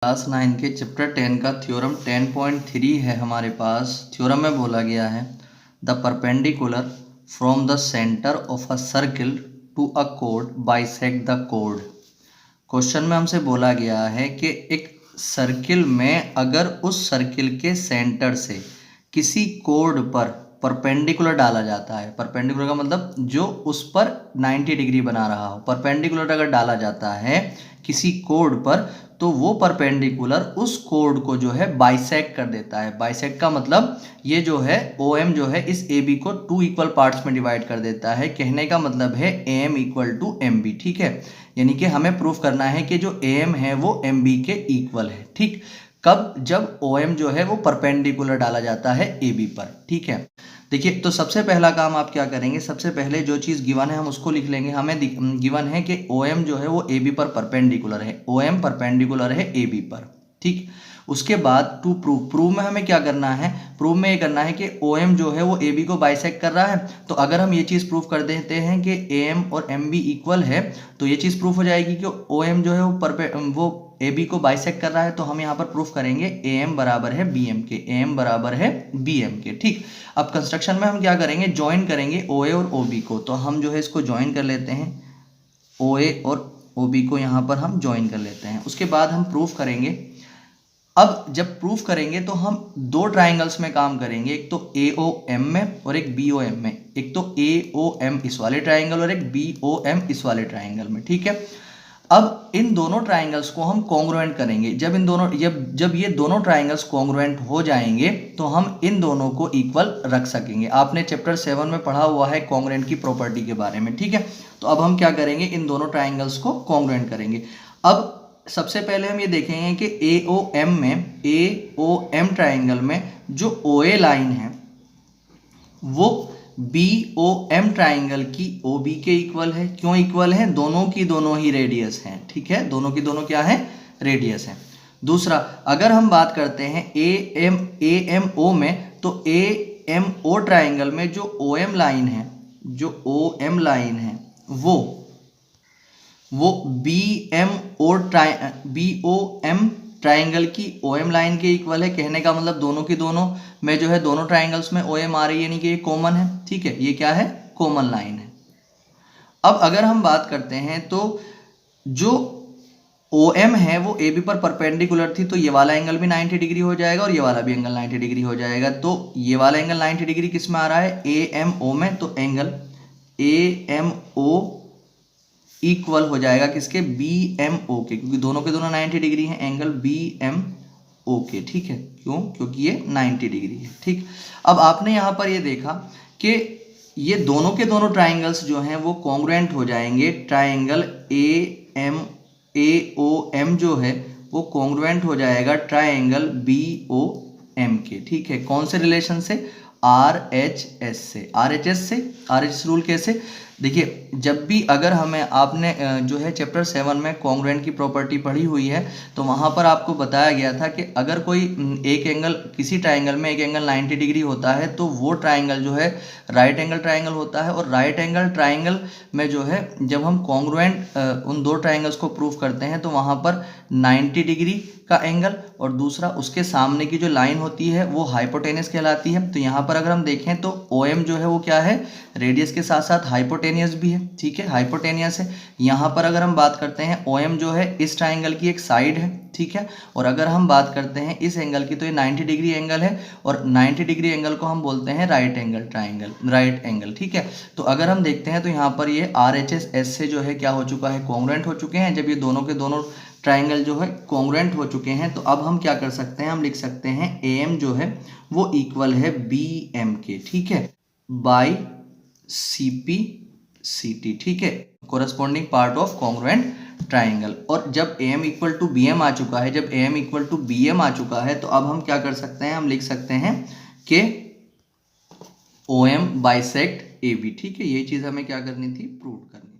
Class 9 के chapter 10 का theorem 10.3 है हमारे पास। थ्योरम में बोला गया है the perpendicular from the centre of a circle to a code bisect the code. Question में हमसे बोला गया है कि एक सर्किल में अगर उस सर्किल के सेंटर से किसी कोड पर परपेंडिकुलर डाला जाता है, परपेंडिकुलर का मतलब जो उस पर 90 डिग्री बना रहा हो, परपेंडिकुलर अगर डाला जाता है किसी कोड पर तो वो परपेंडिकुलर उस कोड को जो है बाइसेक्ट कर देता है। बाइसेक्ट का मतलब ये जो है OM जो है इस AB को 2 इक्वल पार्ट्स में डिवाइड कर देता है। कहने का मतलब है AM इक्वल टू MB। ठीक है, यानी कि हमें प्रूफ करना है कि जो AM है वो MB के इक्वल है। ठीक, कब? जब OM जो है वो परपेंडिकुलर डाला जाता है AB पर। ठीक है, देखिए तो सबसे पहला काम आप क्या करेंगे, सबसे पहले जो चीज़ गिवन है हम उसको लिख लेंगे। हमें गिवन है कि OM जो है वो AB पर परपेंडिकुलर है, OM परपेंडिकुलर है AB पर। ठीक, उसके बाद टू प्रूव में हमें क्या करना है, प्रूव में ये करना है कि OM जो है वो AB को बाइसेक्ट कर रहा है। तो अगर हम ये चीज़ प्रूव कर देते हैं कि AM और MB इक्वल है तो ये चीज़ प्रूफ हो जाएगी कि OM जो है वो AB को बाइसेक्ट कर रहा है। तो हम यहाँ पर प्रूफ करेंगे AM बराबर है BM के, AM बराबर है BM के। ठीक, अब कंस्ट्रक्शन में हम क्या करेंगे, ज्वाइन करेंगे OA और OB को। तो हम जो है इसको ज्वाइन कर लेते हैं, OA और OB को यहाँ पर हम ज्वाइन कर लेते हैं। उसके बाद हम प्रूफ करेंगे। अब जब प्रूफ करेंगे तो हम दो ट्राइंगल्स में काम करेंगे, एक तो AOM में और एक BOM में। एक तो AOM इस वाले ट्राइंगल और एक BOM इस वाले ट्राइंगल में। ठीक है, अब इन दोनों ट्राइंगल्स को हम कॉन्ग्रुएंट करेंगे। जब ये दोनों ट्राइंगल्स कॉन्ग्रुएंट हो जाएंगे तो हम इन दोनों को इक्वल रख सकेंगे। आपने चैप्टर 7 में पढ़ा हुआ है कॉन्ग्रुएंट की प्रॉपर्टी के बारे में। ठीक है, तो अब हम क्या करेंगे, इन दोनों ट्राइंगल्स को कॉन्ग्रुएंट करेंगे। अब सबसे पहले हम ये देखेंगे कि AOM ट्राइंगल में जो OA लाइन है वो BOM ट्राइंगल की OB के इक्वल है। क्यों इक्वल है? दोनों की दोनों ही रेडियस हैं। ठीक है, दोनों की दोनों क्या है, रेडियस है। दूसरा, अगर हम बात करते हैं AMO में, तो AMO ट्राइंगल में जो OM लाइन है, जो OM लाइन है वो BOM ट्राइंगल की OM लाइन के इक्वल है। कहने का मतलब दोनों की दोनों में जो है दोनों ट्राइंगल्स में OM आ रही है, यानी कि ये कॉमन है। ठीक है, ये क्या है, कॉमन लाइन है। अब अगर हम बात करते हैं तो जो OM है वो AB पर परपेंडिकुलर थी, तो ये वाला एंगल भी 90 डिग्री हो जाएगा और ये वाला भी एंगल 90 डिग्री हो जाएगा। तो ये वाला एंगल 90 डिग्री किस में आ रहा है, AMO में। तो एंगल AMO इक्वल हो जाएगा किसके, BMO के, क्योंकि दोनों के दोनों 90 डिग्री हैं। एंगल BMO के। ठीक है, क्यों? क्योंकि ये 90 डिग्री है। ठीक, अब आपने यहाँ पर ये देखा कि ये दोनों के दोनों ट्राइंगल्स जो हैं वो कॉन्ग्रुएंट हो जाएंगे। ट्राइंगल AOM जो है वो कॉन्ग्रुएंट हो जाएगा ट्राइंगल BOM के। ठीक है, कौन से रिलेशन से, RHS से। RHS रूल कैसे, देखिए जब भी अगर हमें आपने जो है चैप्टर 7 में कॉन्ग्रुएंट की प्रॉपर्टी पढ़ी हुई है तो वहाँ पर आपको बताया गया था कि अगर कोई एक एंगल, किसी ट्राइंगल में एक एंगल 90 डिग्री होता है तो वो ट्राइंगल जो है राइट एंगल ट्राइंगल होता है। और राइट एंगल ट्राइंगल में जो है जब हम कॉन्ग्रुएंट उन दो ट्राइंगल्स को प्रूफ करते हैं तो वहाँ पर 90 डिग्री का एंगल और दूसरा उसके सामने की जो लाइन होती है वो हाइपोटेनियस कहलाती है। तो यहाँ पर अगर हम देखें तो OM जो है वो क्या है, रेडियस के साथ साथ हाइपोटेनियस भी है। ठीक है, हाइपोटेनियस है। यहाँ पर अगर हम बात करते हैं OM जो है इस ट्राइंगल की एक साइड है। ठीक है, और अगर हम बात करते हैं इस एंगल की तो ये 90 डिग्री एंगल है और 90 डिग्री एंगल को हम बोलते हैं right angle triangle, right angle. ठीक है, तो अगर हम देखते हैं तो यहाँ पर ये RHS से जो है क्या हो चुका है, कॉन्ग्रुएंट हो चुके हैं। जब ये दोनों के दोनों ट्राइंगल जो है कॉन्ग्रुएंट हो चुके हैं तो अब हम क्या कर सकते हैं, हम लिख सकते हैं AM जो है वो इक्वल है BM के। ठीक है, बाई CP/CT। ठीक है, corresponding part of congruent triangle. और जब AM इक्वल टू BM आ चुका है, जब AM इक्वल टू BM आ चुका है तो अब हम क्या कर सकते हैं, हम लिख सकते हैं कि OM बाइसेक्ट AB। ठीक है, ये चीज़ हमें क्या करनी थी, प्रूव करनी।